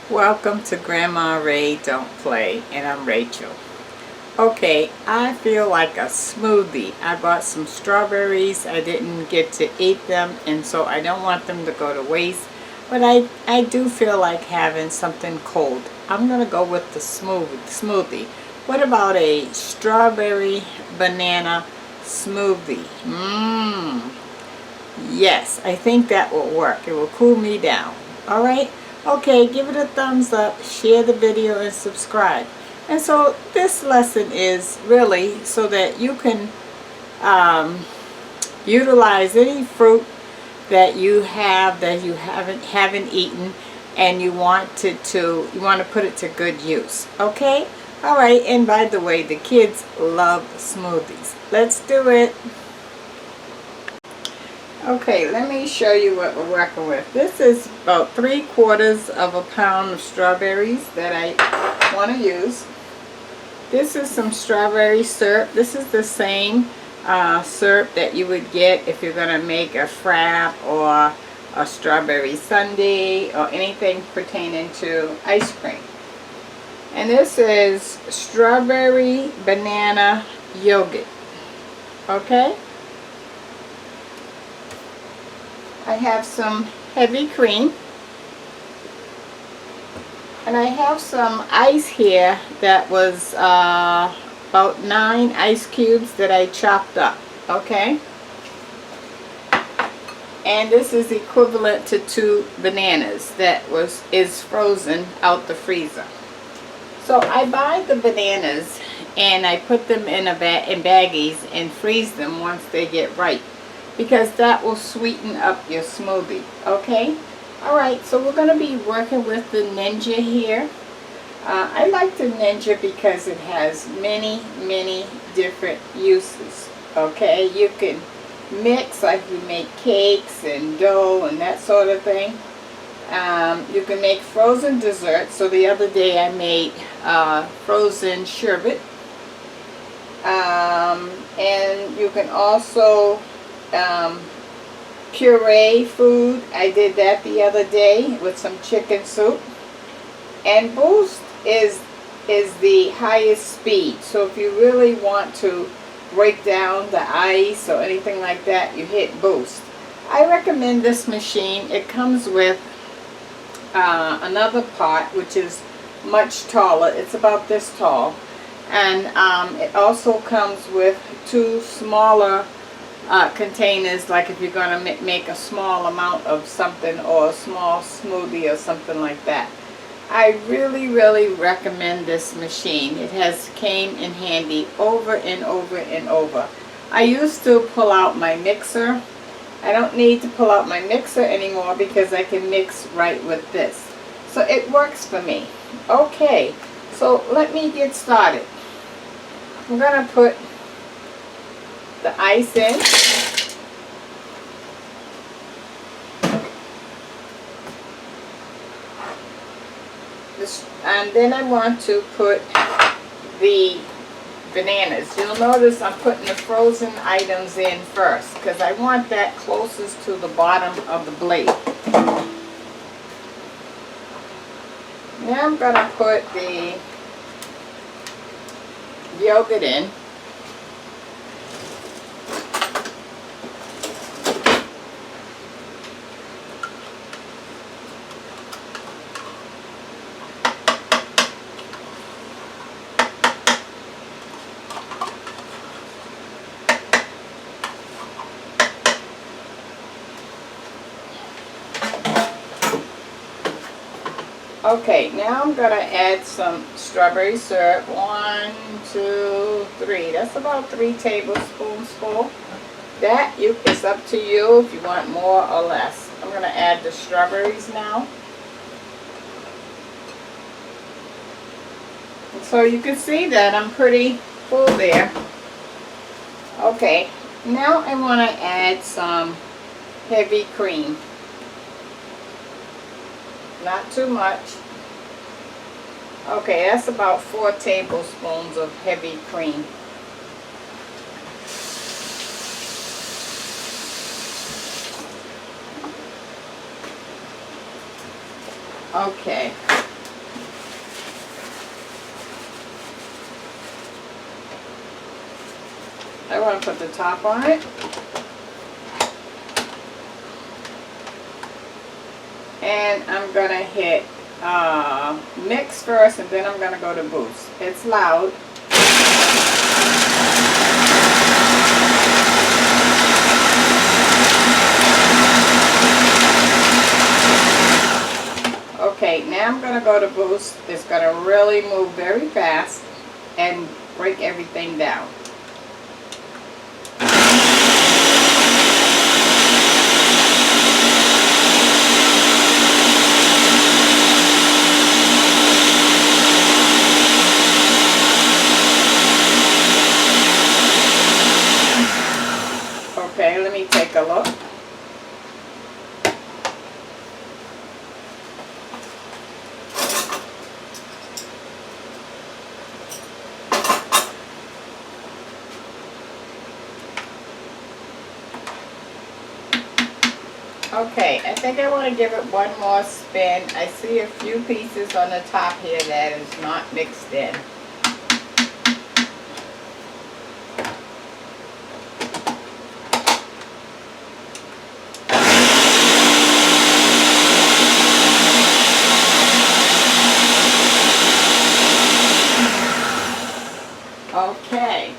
Welcome to Grandma Ray Don't Play, and I'm Rachel. Okay, I feel like a smoothie. I bought some strawberries. I didn't get to eat them, and so I don't want them to go to waste. But I do feel like having something cold. I'm going to go with the smoothie. What about a strawberry banana smoothie? Yes, I think that will work. It will cool me down. Alright? Okay, give it a thumbs up, share the video, and subscribe. And so this lesson is really so that you can utilize any fruit that you have that you haven't eaten, and you want to put it to good use. Okay? Alright, and by the way, the kids love smoothies. Let's do it. Okay, let me show you what we're working with. This is about 3/4 of a pound of strawberries that I want to use. This is some strawberry syrup. This is the same syrup that you would get if you're going to make a frap or a strawberry sundae or anything pertaining to ice cream. And this is strawberry banana yogurt. Okay? I have some heavy cream, and I have some ice here that was about 9 ice cubes that I chopped up. Okay, and this is equivalent to 2 bananas that is frozen out the freezer. So I buy the bananas and I put them in baggies and freeze them once they get ripe, because that will sweeten up your smoothie. Okay? Alright, so we're going to be working with the Ninja here. I like the Ninja because it has many different uses. Okay? You can mix, like you make cakes and dough and that sort of thing. You can make frozen desserts. So the other day I made frozen sherbet. And you can also puree food. I did that the other day with some chicken soup. And boost is the highest speed. So if you really want to break down the ice or anything like that, you hit boost. I recommend this machine. It comes with another pot which is much taller. It's about this tall. And it also comes with 2 smaller containers, like if you're going to make a small amount of something or a small smoothie or something like that. I really recommend this machine. It has came in handy over and over and over. I used to pull out my mixer. I don't need to pull out my mixer anymore because I can mix right with this. So it works for me. Okay, so let me get started. I'm going to put the ice in. And then I want to put the bananas. You'll notice I'm putting the frozen items in first because I want that closest to the bottom of the blade. Now I'm going to put the yogurt in. Okay, now I'm going to add some strawberry syrup. 1, 2, 3. That's about 3 tablespoons full. That is up to you if you want more or less. I'm going to add the strawberries now. And so you can see that I'm pretty full there. Okay, now I want to add some heavy cream. Not too much. Okay, that's about 4 tablespoons of heavy cream. Okay, I want to put the top on it. And I'm going to hit mix first, and then I'm going to go to boost. It's loud. Okay, now I'm going to go to boost. It's going to really move very fast and break everything down. Okay, let me take a look. Okay, I think I want to give it one more spin. I see a few pieces on the top here that is not mixed in. Okay.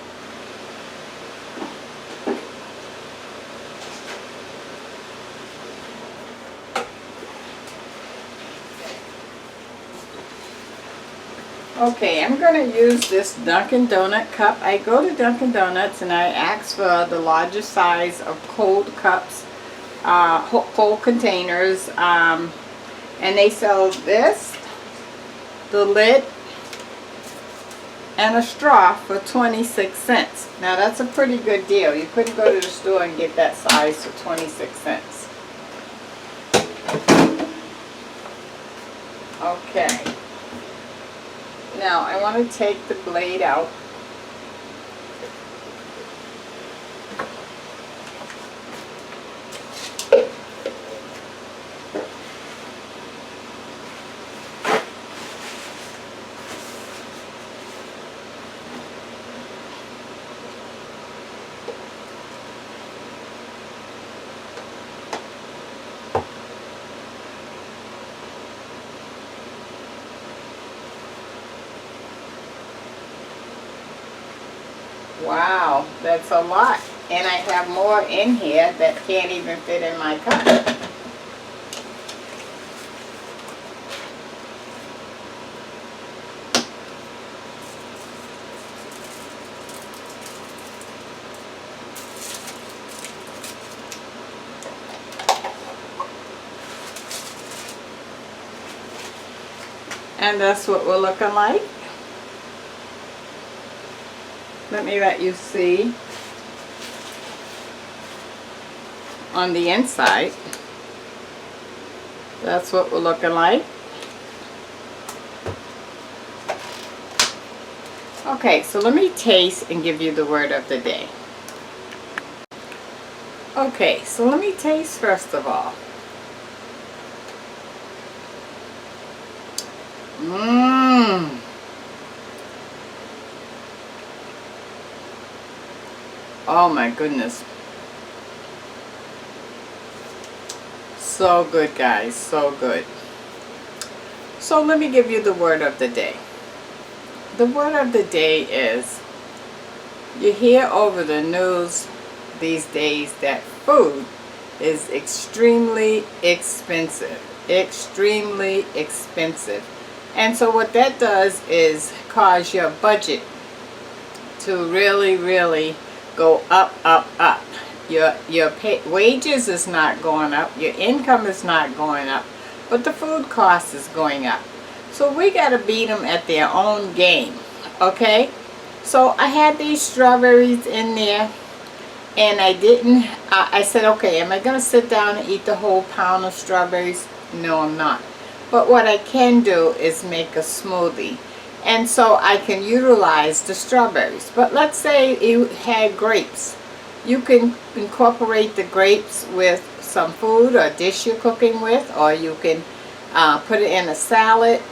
Okay, I'm going to use this Dunkin' Donut cup. I go to Dunkin' Donuts and I ask for the largest size of cold cups, cold containers, and they sell this, the lid, and a straw for 26 cents. Now that's a pretty good deal. You couldn't go to the store and get that size for 26 cents. Okay. Now I want to take the blade out. Wow, that's a lot. And I have more in here that can't even fit in my cup. And that's what we're looking like. Let me let you see on the inside. That's what we're looking like. Okay, so let me taste and give you the word of the day. Okay, so let me taste first of all. Mmm. Oh my goodness. So good, guys, so good. So let me give you the word of the day. The word of the day is, you hear over the news these days that food is extremely expensive. Extremely expensive. And so what that does is cause your budget to really go up, up, up. Your wages is not going up, your income is not going up, but the food cost is going up. So we got to beat them at their own game, okay? So I had these strawberries in there, and I didn't, I said, okay, am I going to sit down and eat the whole pound of strawberries? No, I'm not. But what I can do is make a smoothie. And so I can utilize the strawberries. But let's say you had grapes. You can incorporate the grapes with some food or dish you're cooking with, or you can put it in a salad.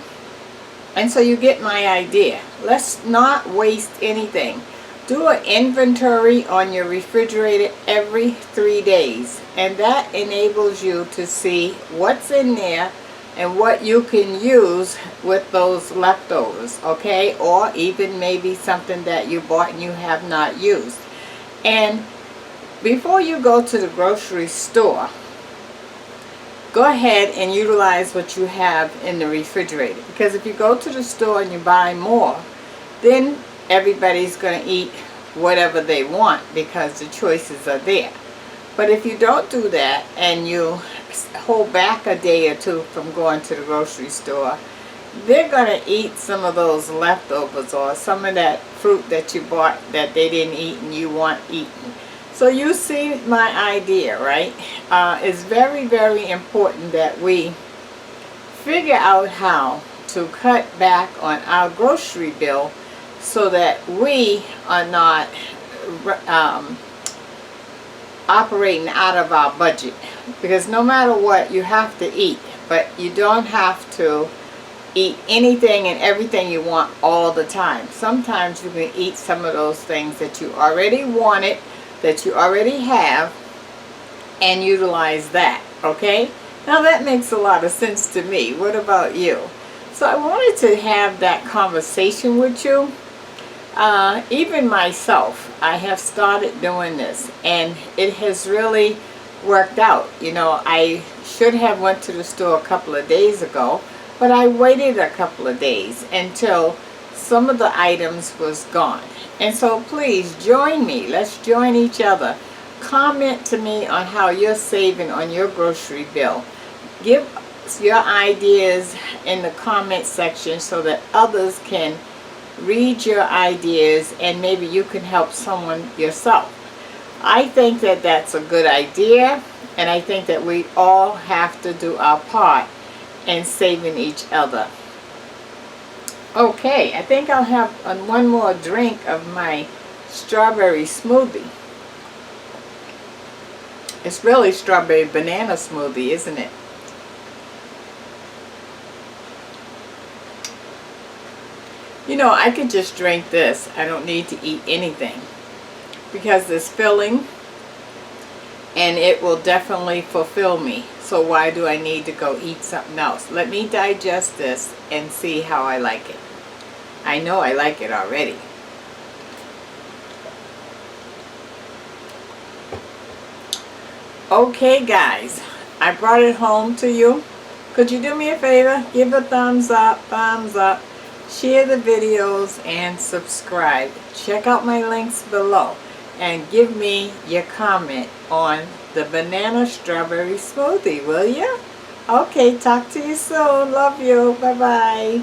And so you get my idea. Let's not waste anything. Do an inventory on your refrigerator every 3 days, and that enables you to see what's in there and what you can use with those leftovers, okay? Or even maybe something that you bought and you have not used. And before you go to the grocery store, go ahead and utilize what you have in the refrigerator. Because if you go to the store and you buy more, then everybody's going to eat whatever they want because the choices are there. But if you don't do that and you hold back a day or two from going to the grocery store, they're going to eat some of those leftovers or some of that fruit that you bought that they didn't eat and you want eaten. So you see my idea, right? It's very, very important that we figure out how to cut back on our grocery bill so that we are not operating out of our budget. Because no matter what, you have to eat, but you don't have to eat anything and everything you want all the time. Sometimes you can eat some of those things that you already wanted, that you already have, and utilize that, okay? Now that makes a lot of sense to me. What about you? So I wanted to have that conversation with you. Even myself, I have started doing this, and it has really worked out. You know, I should have went to the store a couple of days ago, but I waited a couple of days until some of the items was gone. And so please join me. Let's join each other. Comment to me on how you're saving on your grocery bill. Give your ideas in the comment section so that others can read your ideas and maybe you can help someone yourself. I think that that's a good idea, and I think that we all have to do our part in saving each other. Okay, I think I'll have one more drink of my strawberry smoothie. It's really strawberry banana smoothie, isn't it? You know, I could just drink this. I don't need to eat anything because it's filling and it will definitely fulfill me. So why do I need to go eat something else? Let me digest this and see how I like it. I know I like it already. Okay guys, I brought it home to you. Could you do me a favor? Give a thumbs up, share the videos, and subscribe. Check out my links below and give me your comment on the banana strawberry smoothie, will you? Okay, talk to you soon. Love you. Bye-bye.